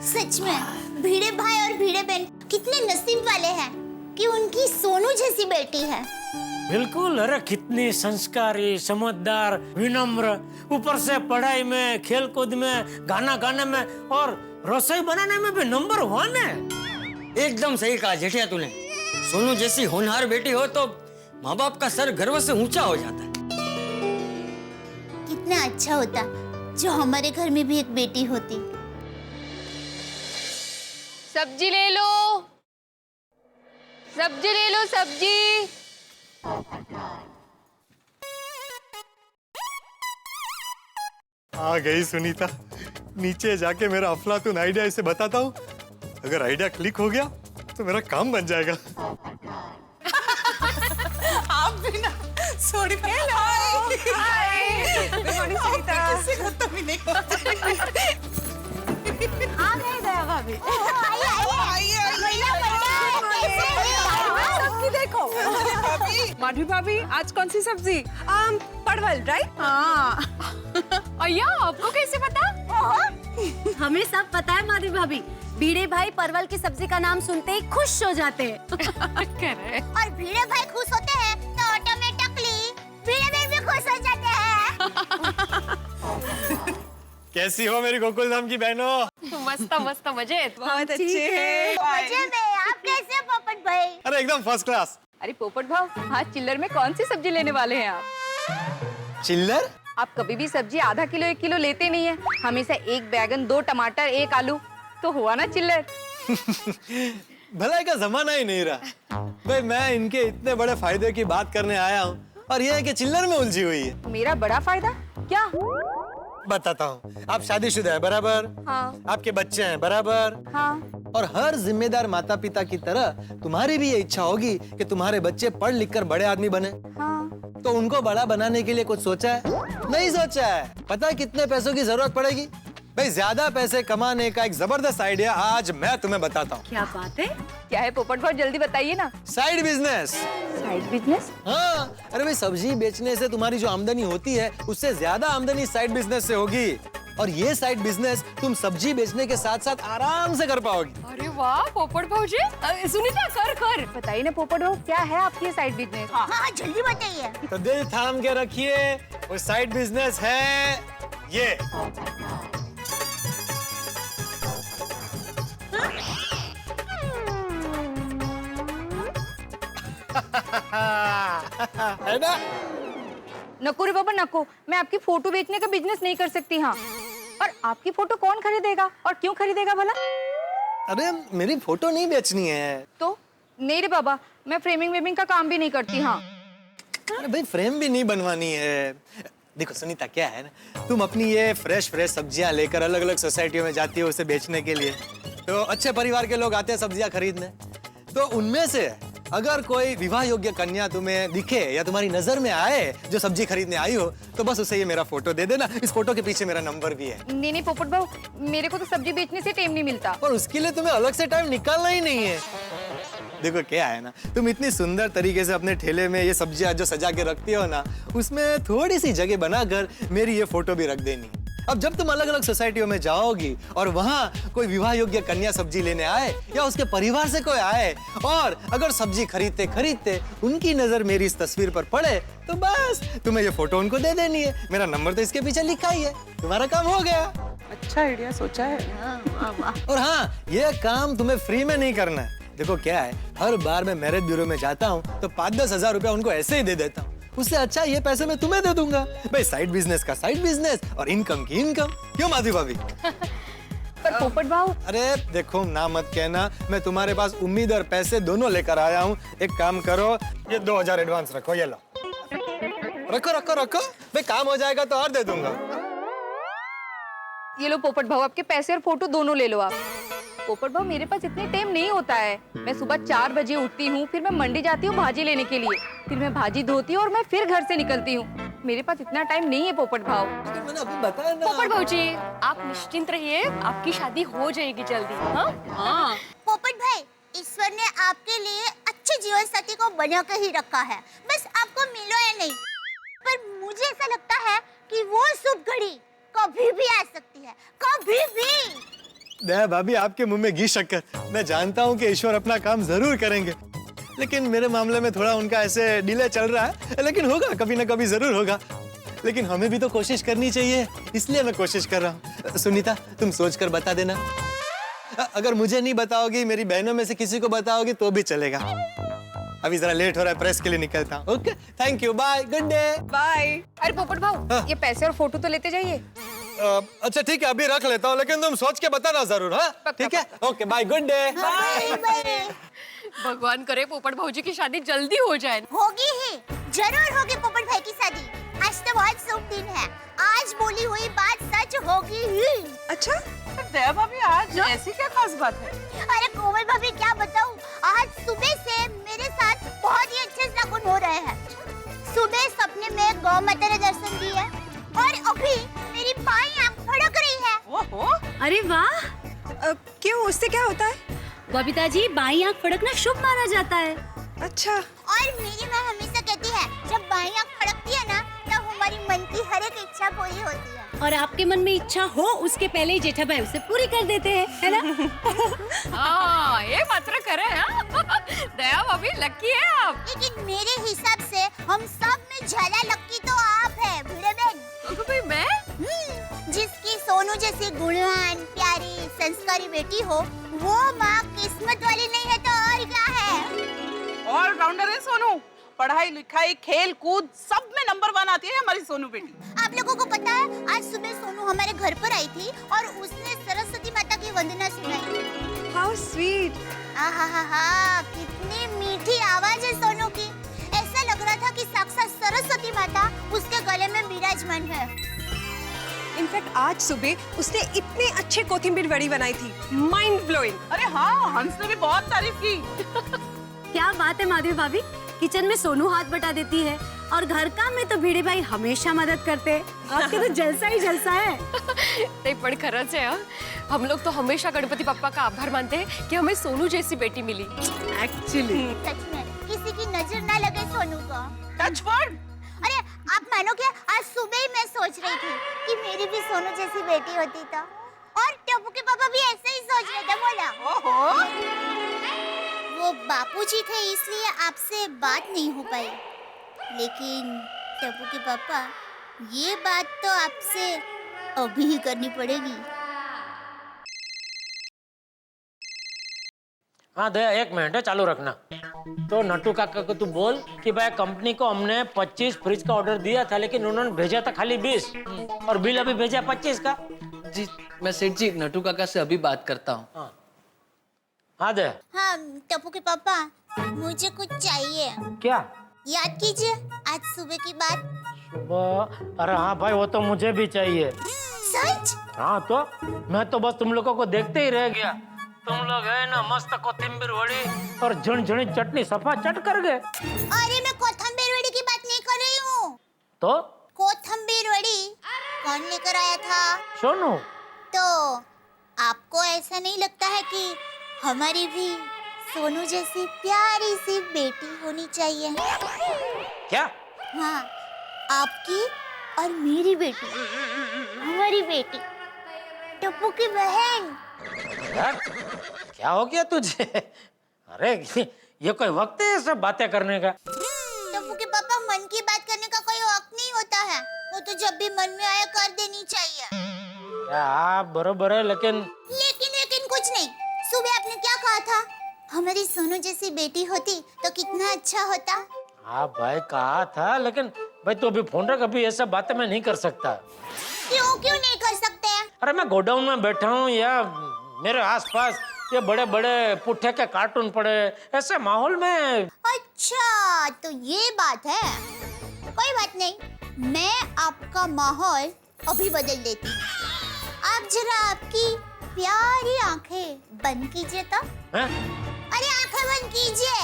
सच में भिड़े भाई और भिड़े बहन कितने नसीब वाले हैं कि उनकी सोनू जैसी बेटी है। बिल्कुल, अरे कितनी संस्कारी, समझदार, विनम्र, ऊपर से पढ़ाई में, खेलकूद में, गाना गाने में और रसोई बनाने में भी नंबर 1 है। एकदम सही कहा जेठिया तूने। सोनू जैसी होनहार बेटी हो तो माँ बाप का सर गर्व से ऊंचा हो जाता है। कितना अच्छा होता जो हमारे घर में भी एक बेटी होती। सब्जी ले लो, सब्जी ले लो, सब्जी। आ गई सुनीता। नीचे जाके मेरा अफलातून आइडिया इसे बताता हूँ। अगर आइडिया क्लिक हो गया तो मेरा काम बन जाएगा। आप भी ना सॉरी आ गए दया भाभी। देखो माधवी भाभी, आज कौन सी सब्जी? परवल, राइट? हाँ। अय्या, आपको कैसे पता? हमें सब पता है माधवी भाभी। भिड़े भाई परवल की सब्जी का नाम सुनते ही खुश हो जाते हैं। और भिड़े भाई खुश होते हैं तो ऑटोमेटिकली भिड़े बहन भी खुश हो जाते हैं। कैसी हो मेरी गोकुल धाम की बहनों? मस्त मस्त, मजे। बहुत अच्छे हैं। मजे में। आप कैसे हैं पोपट भाई? अरे एकदम फर्स्ट क्लास। अरे पोपट भाव, आज चिल्लर में कौन सी सब्जी लेने वाले हैं आप? चिल्लर? आप कभी भी सब्जी आधा किलो 1 किलो लेते नहीं है, हमेशा 1 बैगन 2 टमाटर 1 आलू, तो हुआ ना चिल्लर। भलाई का जमाना ही नहीं रहा। भाई मैं इनके इतने बड़े फायदे की बात करने आया हूँ और ये है कि चिल्लर में उलझी हुई है। मेरा बड़ा फायदा क्या? बताता हूँ। आप शादीशुदा है बराबर? हाँ। आपके बच्चे हैं बराबर? हाँ। और हर जिम्मेदार माता पिता की तरह तुम्हारी भी ये इच्छा होगी कि तुम्हारे बच्चे पढ़ लिख कर बड़े आदमी बने। हाँ। तो उनको बड़ा बनाने के लिए कुछ सोचा है? नहीं सोचा है। पता है कितने पैसों की जरूरत पड़ेगी? भाई ज्यादा पैसे कमाने का एक जबरदस्त आइडिया आज मैं तुम्हें बताता हूँ। क्या बात है? क्या है पोपट भाव, जल्दी बताइए ना। Side business. Side business? हाँ, अरे भाई सब्जी बेचने से तुम्हारी जो आमदनी होती है उससे ज्यादा आमदनी साइड बिजनेस से होगी। और ये साइड बिजनेस तुम सब्जी बेचने के साथ साथ आराम से कर पाओगी। अरे वाह पोपट भाव जी, सुनीता कर बताइए ना पोपट भाव, क्या है आपकी ये साइड बिजनेस? हाँ जल्दी बताइए। तो दिल थाम के रखिए, वो साइड बिजनेस है ये। है ना? नको रे बाबा नको, मैं आपकी फोटो बेचने का बिजनेस नहीं कर सकती। हाँ, और आपकी फोटो कौन खरीदेगा और क्यों खरीदेगा भला? अरे मेरी फोटो नहीं बेचनी है। तो नहीं रे बाबा, मैं फ्रेमिंग वेमिंग का काम भी नहीं करती। हाँ। अरे भाई फ्रेम भी नहीं बनवानी है। देखो सुनीता, क्या है ना, तुम अपनी ये फ्रेश सब्जियां लेकर अलग अलग सोसाइटियों में जाती हो उसे बेचने के लिए। तो अच्छे परिवार के लोग आते हैं सब्जियां खरीदने। तो उनमें से अगर कोई विवाह योग्य कन्या तुम्हें दिखे या तुम्हारी नजर में आए जो सब्जी खरीदने आई हो, तो बस उसे ये मेरा फोटो दे देना। इस फोटो के पीछे मेरा नंबर भी है। नहीं पोपट भाव, मेरे को तो सब्जी बेचने से टाइम नहीं मिलता। और उसके लिए तुम्हें अलग से टाइम निकालना ही नहीं है। देखो क्या है ना, तुम इतनी सुंदर तरीके से अपने ठेले में ये सब्जियां जो सजा के रखती हो ना, उसमें थोड़ी सी जगह बनाकर मेरी ये फोटो भी रख देनी। अब जब तुम अलग अलग सोसाइटियों में जाओगी और वहाँ कोई विवाह योग्य कन्या सब्जी लेने आए या उसके परिवार से कोई आए और अगर सब्जी खरीदते खरीदते उनकी नजर मेरी इस तस्वीर पर पड़े, तो बस तुम्हें ये फोटो उनको दे देनी है। मेरा नंबर तो इसके पीछे लिखा ही है। तुम्हारा काम हो गया। अच्छा आइडिया सोचा है। और हाँ, ये काम तुम्हें फ्री में नहीं करना है। देखो क्या है, हर बार मैं मैरिज ब्यूरो में जाता हूँ तो 5-10 हजार रुपया उनको ऐसे ही दे देता हूँ। उससे अच्छा ये पैसे मैं तुम्हें दे दूंगा। भाई साइड बिजनेस का साइड बिजनेस और इनकम की इनकम। क्यों माधवी भाभी? पर पोपट भाव, अरे देखो ना मत कहना, मैं तुम्हारे पास उम्मीद और पैसे दोनों लेकर आया हूँ। एक काम करो, ये 2000 एडवांस रखो। ये लो, रखो रखो रखो। भाई काम हो जाएगा तो और दे दूंगा। ये लो पोपट भाव, आपके पैसे और फोटो दोनों ले लो आप। पोपट भाव, मेरे पास इतने टाइम नहीं होता है। मैं सुबह 4 बजे उठती हूँ, फिर मैं मंडी जाती हूँ भाजी लेने के लिए, फिर मैं भाजी धोती हूँ और मैं फिर घर से निकलती हूँ। मेरे पास इतना टाइम नहीं है पोपट भाव। मैंने अभी बताया ना। पोपट भाऊ जी, आप निश्चिंत रहिए, आपकी शादी हो जाएगी जल्दी। हाँ। पोपट भाई, ईश्वर ने आपके लिए अच्छे जीवन साथी को बना के ही रखा है, बस आपको मिलो या नहीं। पर मुझे ऐसा लगता है कि वो शुभ घड़ी कभी भी आ सकती है, कभी भी। दया भाभी, आपके मुंह में घी शक्कर। मैं जानता हूँ कि ईश्वर अपना काम जरूर करेंगे, लेकिन मेरे मामले में थोड़ा उनका ऐसे डिले चल रहा है, लेकिन होगा, कभी ना कभी जरूर होगा। लेकिन हमें भी तो कोशिश करनी चाहिए, इसलिए मैं कोशिश कर रहा हूँ। सुनीता, तुम सोच कर बता देना। अगर मुझे नहीं बताओगी, मेरी बहनों में से किसी को बताओगी तो भी चलेगा। अभी जरा लेट हो रहा है, प्रेस के लिए निकलता हूँ। Okay, thank you, bye, good day. Bye. अरे पोपट भाऊ, ये पैसे और फोटो तो लेते जाइए। अच्छा ठीक है, अभी रख लेता हूँ, लेकिन तुम सोच के बताना जरूर। हाँ ठीक है, okay, bye, good day. Bye. भगवान करे पोपट भाऊजी की शादी जल्दी हो जाए। होगी ही, जरूर होगी पोपट भाई की शादी। आज तो बहुत शुभ दिन है, आज बोली हुई बात सच होगी ही। अच्छा, दया भाभी आज ऐसी क्या खास बात है? अरे कोमल भाभी, क्या बताऊं, आज सुबह से मेरे साथ बहुत ही अच्छे शगुन हो रहे हैं। सुबह सपने में गौ माता ने दर्शन दिए और अभी मेरी बाईं आंख फड़क रही है। ओहो, अरे वाह। क्यों, उससे क्या होता है? बबीता जी, बाई आंख फड़कना शुभ माना जाता है। अच्छा, और मेरी माँ हमेशा कहती है, जब बाईं आंख फड़कती है ना, तब हमारी मन की हर एक इच्छा पूरी होती है। और आपके मन में इच्छा हो उसके पहले ही जेठा भाई उसे पूरी कर देते हैं, है ना? हाँ, ये मात्र करे। दया भाभी लकी है आप। लेकिन मेरे हिसाब से हम सब में ज्यादा लकी तो आप है भिड़े बहन। तो भाई मैं जिसकी सोनू जैसी गुणवान, प्यारी, संस्कारी बेटी हो, वो माँ किस्मत वाली नहीं है तो और क्या है। ऑलराउंडर है सोनू। पढ़ाई लिखाई खेल कूद सब में नंबर 1 आती है हमारी सोनू बेटी। आप लोगों को पता है, आज सुबह सोनू हमारे घर पर आई थी और उसने सरस्वती माता की वंदना सुनाई। How sweet. आहा, कितनी मीठी आवाज है सोनू की। ऐसा लग रहा था कि साक्षात सरस्वती माता उसके गले में विराजमान है। इनफैक्ट आज सुबह उसने इतने अच्छे कोथिंबीर वड़ी बनाई थी, माइंड ब्लोइंग। अरे हाँ, हंस ने भी बहुत तारीफ की। क्या बात है माधवी भाभी, किचन में सोनू हाथ बटा देती है और घर काम में तो भिड़े भाई हमेशा मदद करते हैं। आपके तो जलसा ही जलसा है। नहीं पण खरंच है। हम लोग तो हमेशा गणपति पप्पा का आभार मानते हैं कि हमें सोनू जैसी बेटी मिली। एक्चुअली सच में किसी की नजर ना लगे सोनू को। Touch word. अरे आप मानो क्या, आज सुबह ही मैं सोच रही थी कि मेरी भी सोनू जैसी बेटी होती तो, और टप्पू के पापा भी ऐसे ही सोच रहे थे। बोला ओहो, वो बापूजी थे इसलिए आपसे बात नहीं हो पाई, लेकिन टप्पू के पापा, ये बात तो आपसे अभी ही करनी पड़ेगी। हाँ दया, एक मिनट है, चालू रखना। तो नट्टू काका को तू बोल कि भाई कंपनी को हमने 25 फ्रिज का ऑर्डर दिया था, लेकिन उन्होंने भेजा था खाली 20 और बिल अभी भेजा 25 का। जी मैं सेठ जी नट्टू काका से अभी बात करता हूँ। हाँ हाँ दया। हाँ टप्पू के पापा, मुझे कुछ चाहिए। क्या? याद कीजिए आज सुबह की बात। सुबह? अरे हाँ भाई, वो तो मुझे भी चाहिए। सच? हाँ तो मैं तो बस तुम लोगों को देखते ही रह गया। तुम लोग है ना मस्त कोथिंबीर वड़ी और झुनझुनी चटनी सफा चट कर गए। अरे मैं कोथिंबीर वड़ी की बात नहीं कर रही हूँ। तो कोथिंबीर वड़ी कौन लेकर आया था? सोनू। तो आपको ऐसा नहीं लगता है कि हमारी भी सोनू जैसी प्यारी सी बेटी होनी चाहिए? क्या? हाँ, आपकी और मेरी बेटी, हमारी बेटी, टप्पू की बहन। यार क्या हो गया तुझे? अरे ये कोई वक्त है ये सब बातें करने का? टप्पू के पापा, मन की बात करने का कोई वक्त नहीं होता है, वो तो जब भी मन में आया कर देनी चाहिए। हाँ बरोबर है, लेकिन कुछ नहीं। सुबह आपने क्या कहा था? हमारी सोनू जैसी बेटी होती तो कितना अच्छा होता। हाँ भाई कहा था, लेकिन भाई तू अभी फोन रख, अभी ये सब बातें मैं नहीं कर सकता। क्यों नहीं कर सकते हैं? अरे मैं गोडाउन में बैठा हूँ या मेरे आसपास ये बड़े बड़े पुट्ठे के कार्टून पड़े, ऐसे माहौल में। अच्छा तो ये बात है, कोई बात नहीं, मैं आपका माहौल अभी बदल देती हूँ। आप जरा आपकी प्यारी आंखें बंद कीजिए तो। हैं? अरे आंखें बंद कीजिए।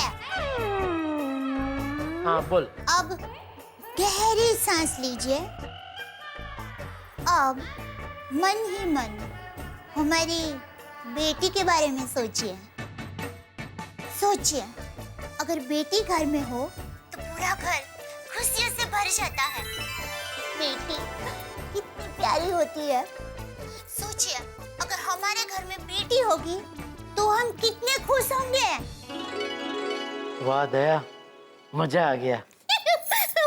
हाँ बोल। अब गहरी सांस लीजिए। अब मन ही मन हमारी बेटी के बारे में सोचिए। अगर बेटी घर में हो तो पूरा घर खुशियों से भर जाता है। बेटी कितनी प्यारी होती है, सोचिए, अगर हमारे घर में बेटी होगी तो हम कितने खुश होंगे। वाह दया, मजा आ गया।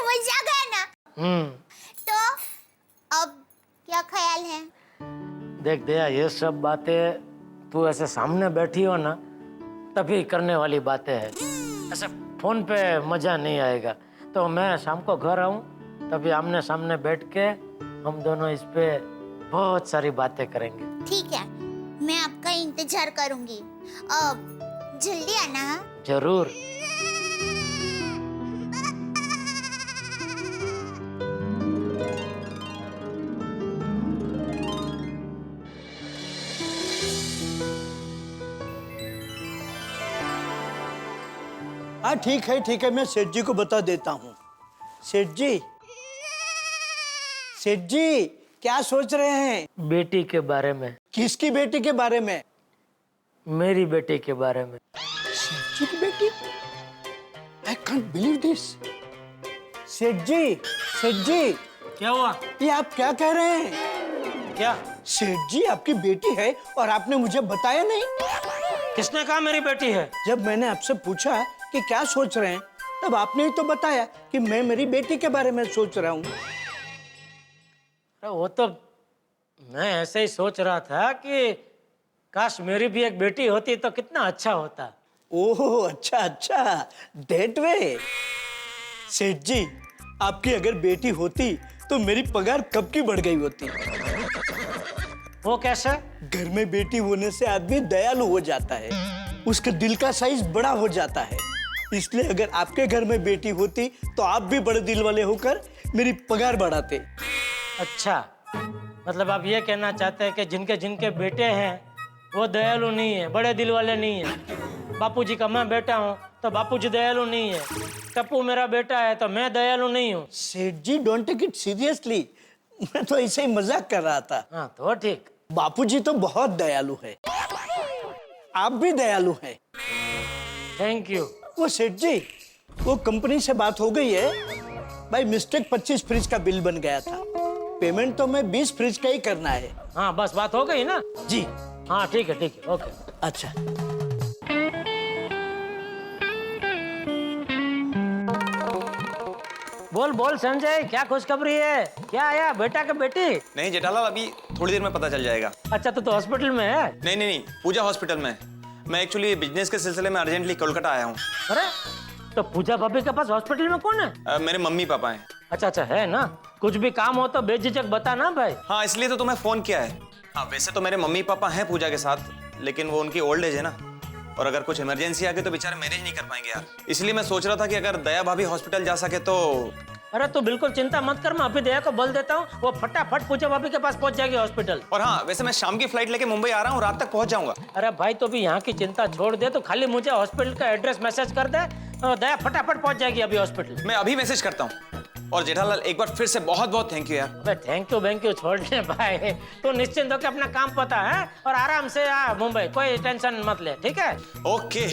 मजा आ गया ना। तो अब क्या ख्याल है? देख दया, ये सब बातें तू ऐसे सामने बैठी हो ना तभी करने वाली बातें हैं। ऐसे फोन पे मजा नहीं आएगा। तो मैं शाम को घर आऊं तभी आमने सामने बैठ के हम दोनों इस पे बहुत सारी बातें करेंगे। ठीक है, मैं आपका इंतजार करूंगी। अब जल्दी आना। जरूर। हाँ ठीक है, मैं सेठ जी को बता देता हूँ। सेठ जी क्या सोच रहे हैं? बेटी के बारे में। किसकी बेटी के बारे में? मेरी बेटी के बारे में। सेठ जी की बेटी? I can't believe this। सेठ जी क्या हुआ? ये आप क्या कह रहे हैं? क्या? सेठ जी आपकी बेटी है और आपने मुझे बताया नहीं। किसने कहा मेरी बेटी है? जब मैंने आपसे पूछा कि क्या सोच रहे हैं तब आपने ही तो बताया कि मैं मेरी बेटी के बारे में सोच रहा हूँ। वो तो मैं ऐसे ही सोच रहा था कि काश मेरी भी एक बेटी होती तो कितना अच्छा होता। ओह अच्छा, दैट वे। सेठ जी, आपकी अगर बेटी होती तो मेरी पगार कब की बढ़ गई होती। वो कैसे? घर में बेटी होने से आदमी दयालु हो जाता है, उसके दिल का साइज बड़ा हो जाता है। इसलिए अगर आपके घर में बेटी होती तो आप भी बड़े दिल वाले होकर मेरी पगार बढ़ाते। अच्छा, मतलब आप ये कहना चाहते हैं कि जिनके जिनके बेटे हैं वो दयालु नहीं है, बड़े दिल वाले नहीं है। बापूजी का मैं बेटा हूँ तो बापूजी दयालु नहीं है। टप्पू मेरा बेटा है तो मैं दयालु नहीं हूँ। सेठ जी डोंट टेक इट सीरियसली, मैं तो ऐसे ही मजाक कर रहा था। हाँ तो ठीक। बापूजी तो बहुत दयालु है, आप भी दयालु हैं। Thank you. वो सेठ जी, वो कंपनी से बात हो गई है। बाय मिस्टेक 25 फ्रिज का बिल बन गया था। पेमेंट तो मैं 20 फ्रिज का ही करना है। हाँ बस बात हो गई ना? जी हाँ ठीक है ओके। अच्छा। बोल संजय, क्या खुशखबरी है? क्या आया, बेटा के बेटी? नहीं जेठालाल, अभी थोड़ी देर में पता चल जाएगा। अच्छा तो हॉस्पिटल में है? नहीं, पूजा हॉस्पिटल में। मैं एक्चुअली बिजनेस के सिलसिले में अर्जेंटली कोलकाता आया हूँ। अरे तो पूजा भाभी के पास हॉस्पिटल में कौन है? मेरे मम्मी पापा हैं। अच्छा है ना। कुछ भी काम हो तो बेझिझक बता ना भाई। हाँ इसलिए तो तुम्हें फोन किया है। हाँ वैसे तो मेरे मम्मी पापा हैं पूजा के साथ, लेकिन वो उनकी ओल्ड एज है ना, और अगर कुछ इमरजेंसी आ गई तो बेचारे मैनेज नहीं कर पाएंगे यार। इसलिए मैं सोच रहा था कि अगर दया भाभी हॉस्पिटल जा सके तो। अरे तू बिल्कुल चिंता मत कर, मैं अभी दया को बोल देता हूँ, वो फटाफट पूजा भाभी के पास पहुंच जाएगी हॉस्पिटल। और हाँ वैसे मैं शाम की फ्लाइट लेके मुंबई आ रहा हूँ, रात तक पहुंच जाऊंगा। अरे भाई तो भी यहाँ की चिंता छोड़ दे, तो खाली मुझे हॉस्पिटल का एड्रेस मैसेज कर दे, दया फटाफट पहुंच जाएगी अभी हॉस्पिटल। मैं अभी मैसेज करता हूँ। और जेठालाल एक बार फिर से बहुत बहुत थैंक यू यार। अबे थैंक यू छोड़ दे भाई, तू निश्चिंत होकर अपना काम पता है और आराम से आ मुंबई, कोई टेंशन मत ले, ठीक है? ओके।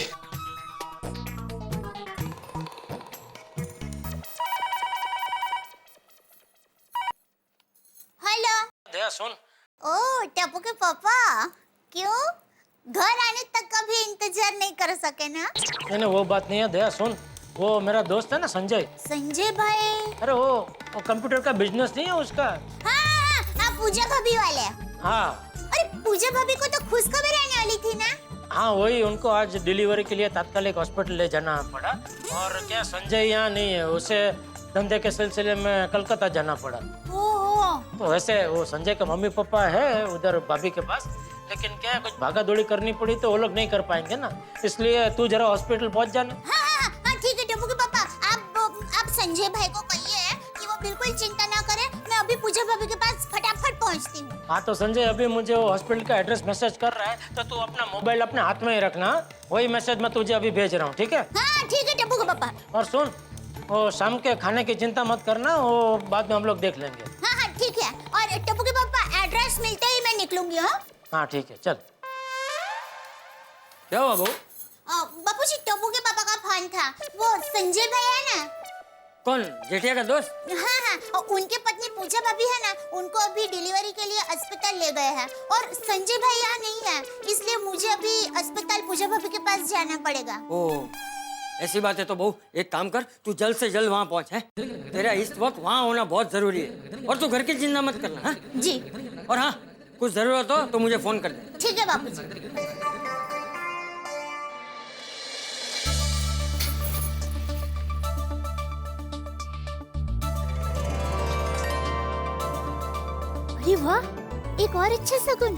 हेलो दया सुन। ओ टप्पू के पापा, क्यों घर आने तक का भी इंतजार नहीं कर सके ना? नहीं वो बात नहीं है दया, सुन, वो मेरा दोस्त है ना संजय। संजय भाई? अरे वो कंप्यूटर का बिजनेस नहीं है उसका। हाँ, पूजा भाभी वाले। हाँ। अरे पूजा भाभी को तो खुशखबरी आने वाली थी ना? हाँ वही, उनको आज डिलीवरी के लिए तात्कालिक हॉस्पिटल ले जाना पड़ा। और क्या संजय यहाँ नहीं है, उसे धंधे के सिलसिले में कलकत्ता जाना पड़ा। तो वैसे वो संजय के मम्मी पापा है उधर भाभी के पास, लेकिन क्या है, कुछ भागा दौड़ी करनी पड़ी तो वो लोग नहीं कर पाएंगे ना, इसलिए तू जरा हॉस्पिटल पहुंच जाना। हाँ ठीक है टप्पू के पापा, आप संजय भाई को कहिए कि वो बिल्कुल चिंता ना करे, मैं अभी पूजा भाभी के पास फटाफट पहुंचती हूँ। हाँ तो संजय अभी मुझे वो हॉस्पिटल का एड्रेस मैसेज कर रहा है, तो तू अपना मोबाइल अपने हाथ में ही रखना, वही मैसेज मैं तुझे अभी भेज रहा हूँ, ठीक है? हाँ ठीक है टप्पू के पापा। और सुन, वो शाम के खाने की चिंता मत करना, वो बाद में हम लोग देख लेंगे। हाँ ठीक है, और टप्पू के पापा एड्रेस मिलते ही मैं निकलूंगी। हाँ ठीक है, चल। क्या हुआ बहू? बापूजी टप्पू के पापा का फोन था, वो संजय भाई है ना, कौन, जेठिया का दोस्त? हाँ हाँ, और उनके पत्नी पूजा भाभी है ना, उनको अभी डिलीवरी के लिए अस्पताल ले गए हैं और संजय भाई यहाँ नहीं है, इसलिए मुझे अभी अस्पताल पूजा भाभी के पास जाना पड़ेगा। ओ, ऐसी बात है तो बहू एक काम कर, तू जल्द से जल्द वहाँ पहुँच है। तेरा इस वक्त वहाँ होना बहुत जरूरी है और तू घर की चिंता मत करना। हाँ जी। और हाँ, कुछ जरूरत हो तो मुझे फोन कर दे। ठीक है बापूजी। अरे वाह, एक और अच्छा शगुन।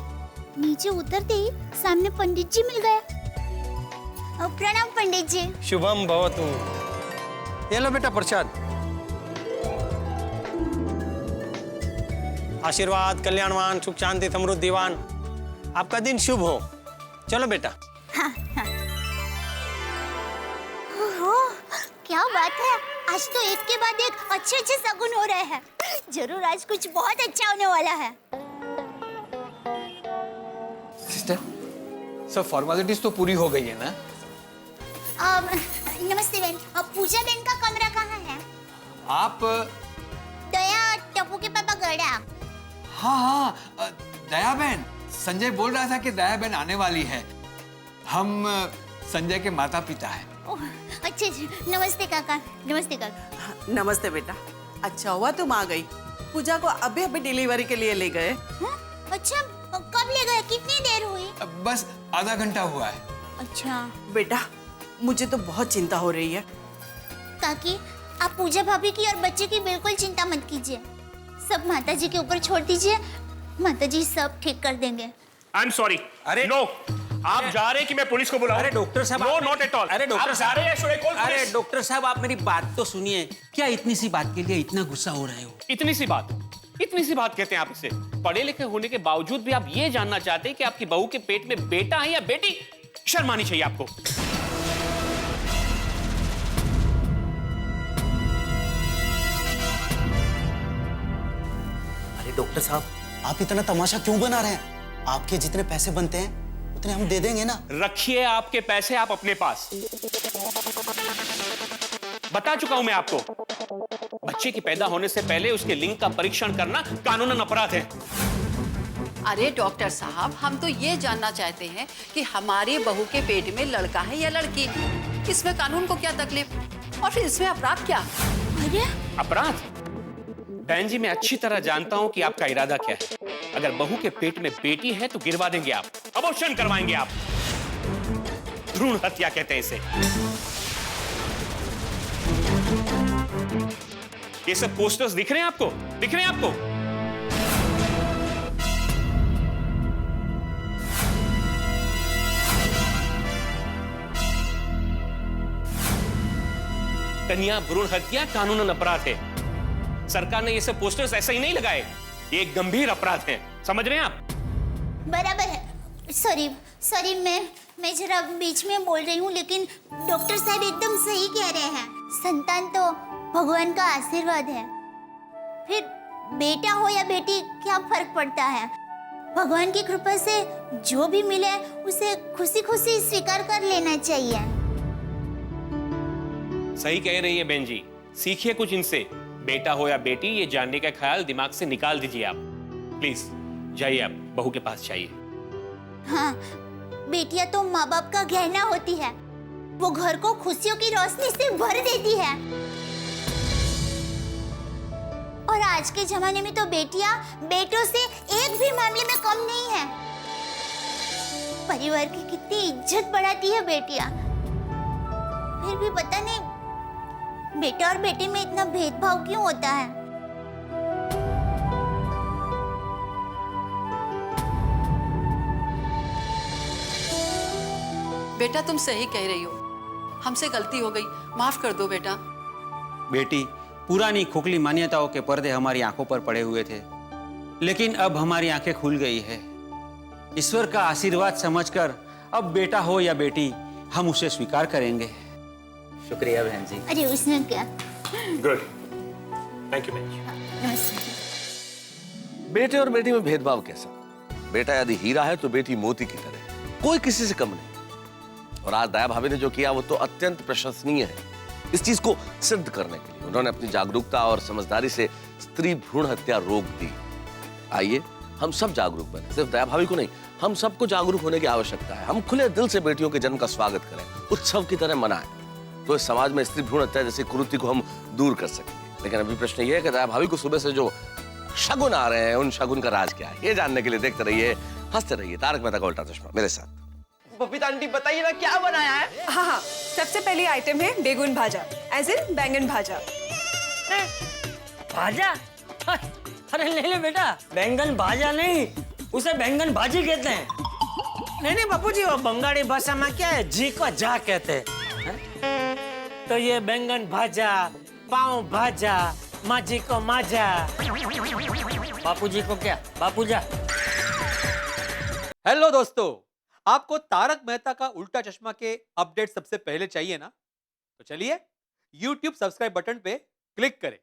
नीचे उतरते ही सामने पंडित जी मिल गया। प्रणाम पंडित जी। शुभम भवतु। ये लो बेटा प्रसाद। आशीर्वाद, कल्याणवान, सुख शांति समृद्धिवान, आपका दिन शुभ हो। चलो बेटा। हाँ, हाँ। ओहो, क्या बात है, आज तो एक के बाद एक अच्छे अच्छे शगुन हो रहे हैं। जरूर आज कुछ बहुत अच्छा होने वाला है। सिस्टर, सब फॉर्मेलिटीज तो पूरी हो गई है ना? नमस्ते बहन, पूजा बहन का कमरा कहाँ है? आप? दया, टप्पू के पापा गड़ा। हाँ, दया बहन, संजय बोल रहा था कि दया बहन आने वाली है। हम संजय के माता पिता हैं। अच्छा, नमस्ते काका। नमस्ते काका। नमस्ते बेटा, अच्छा हुआ तुम आ गई। पूजा को अभी अभी डिलीवरी के लिए ले गए। अच्छा, कब ले गए? कितनी देर हुई? बस आधा घंटा हुआ है। अच्छा बेटा, मुझे तो बहुत चिंता हो रही है। काकी, आप पूजा भाभी की और बच्चे की बिल्कुल चिंता मत कीजिए, सब माता जी के ऊपर छोड़ दीजिए, माता जी सब ठीक कर देंगे। I am sorry. अरे नो, आप जा रहे हैं कि मैं पुलिस को बुलाऊं? अरे डॉक्टर साहब, नो नॉट एट ऑल। अरे डॉक्टर साहब, अरे डॉक्टर साहब, आप मेरी बात तो सुनिए। क्या इतनी सी बात के लिए इतना गुस्सा हो रहे हो? इतनी सी बात कहते हैं आप इसे? पढ़े लिखे होने के बावजूद भी आप ये जानना चाहते हैं कि आपकी बहू के पेट में बेटा है या बेटी? शर्म आनी चाहिए आपको। अरे डॉक्टर साहब, आप इतना तमाशा क्यों बना रहे हैं? आपके जितने पैसे बनते हैं उतने हम दे देंगे ना। रखिए आपके पैसे आप अपने पास। बता चुका हूं मैं आपको, बच्चे के पैदा होने से पहले उसके लिंग का परीक्षण करना कानूनन अपराध है। अरे डॉक्टर साहब, हम तो ये जानना चाहते हैं कि हमारी बहू के पेट में लड़का है या लड़की। इसमें कानून को क्या तकलीफ और फिर इसमें अपराध क्या? अरे अपराध? बहन जी, मैं अच्छी तरह जानता हूं कि आपका इरादा क्या है। अगर बहू के पेट में बेटी है तो गिरवा देंगे आप, अबॉर्शन करवाएंगे आप। भ्रूण हत्या कहते हैं इसे। ये सब पोस्टर्स दिख रहे हैं आपको? दिख रहे हैं आपको? कन्या भ्रूण हत्या कानूनन अपराध है। सरकार ने ये सब पोस्टर्स ऐसे ही नहीं लगाए, ये एक गंभीर अपराध है। समझ रहे हैं आप? बराबर है। सॉरी, मैं जरा बीच में बोल रही हूँ, लेकिन डॉक्टर साहब एकदम सही कह रहे हैं। संतान तो भगवान का आशीर्वाद है, फिर बेटा हो या बेटी क्या फर्क पड़ता है? भगवान की कृपा से जो भी मिले उसे खुशी खुशी स्वीकार कर लेना चाहिए। सही कह रही है बहन जी, सीखिए कुछ इनसे। बेटा हो या बेटी, ये जानने का ख्याल दिमाग से निकाल दीजिए आप। प्लीज जाइए, आप बहू के पास जाइए। हाँ, बेटियां तो माँ बाप का गहना होती है, वो घर को खुशियों की रोशनी से भर देती है। और आज के जमाने में तो बेटियां बेटों से एक भी मामले में कम नहीं है। परिवार की कितनी इज्जत बढ़ाती है बेटियां। फिर भी पता नहीं बेटा और बेटी में इतना भेदभाव क्यों होता है। बेटा, तुम सही कह रही हो, हमसे गलती हो गई, माफ कर दो बेटा। बेटी, पुरानी खोखली मान्यताओं के पर्दे हमारी आंखों पर पड़े हुए थे, लेकिन अब हमारी आंखें खुल गई है। ईश्वर का आशीर्वाद समझकर अब बेटा हो या बेटी, हम उसे स्वीकार करेंगे। शुक्रिया बहन जी। अरे उसने क्या? गुड, थैंक यू बहन जी। नमस्ते। बेटे और बेटी में भेदभाव कैसा? बेटा यदि हीरा है तो बेटी मोती की तरह है, कोई किसी से कम नहीं। और आज दया भाभी ने जो किया वो तो अत्यंत प्रशंसनीय है। इस चीज को सिद्ध करने के लिए उन्होंने अपनी जागरूकता और समझदारी से स्त्री भ्रूण हत्या रोक दी। आइए हम सब जागरूक बने, सिर्फ दया भाभी को नहीं, हम सबको जागरूक होने की आवश्यकता है। हम खुले दिल से बेटियों के जन्म का स्वागत करें, उत्सव की तरह मनाएं, तो इस समाज में स्त्री भ्रूण हत्या जैसी कुरीति को हम दूर कर सकेंगे। लेकिन अभी प्रश्न ये है कि दया भाभी को सुबह से जो शगुन आ रहे हैं, उन शगुन का राज क्या है, ये जानने के लिए देखते रहिए, हंसते रहिए तारक मेहता का उल्टा चश्मा मेरे साथ। बबीता आंटी बताइए ना क्या बनाया है। हाँ हाँ, सबसे पहली आइटम है बेगुन भाजा, एज इन बैंगन भाजा। भाजा? अरे ले ले बेटा, बैंगन भाजा नहीं, उसे बैंगन भाजी कहते हैं। नहीं बापूजी, वो बंगाली भाषा में क्या है, जी को जा कहते हैं। तो ये बैंगन भाजा, पाव भाजा, माजी को माजा। बापूजी को क्या, बापूजा। हेलो दोस्तों, आपको तारक मेहता का उल्टा चश्मा के अपडेट सबसे पहले चाहिए ना? तो चलिए YouTube सब्सक्राइब बटन पे क्लिक करें।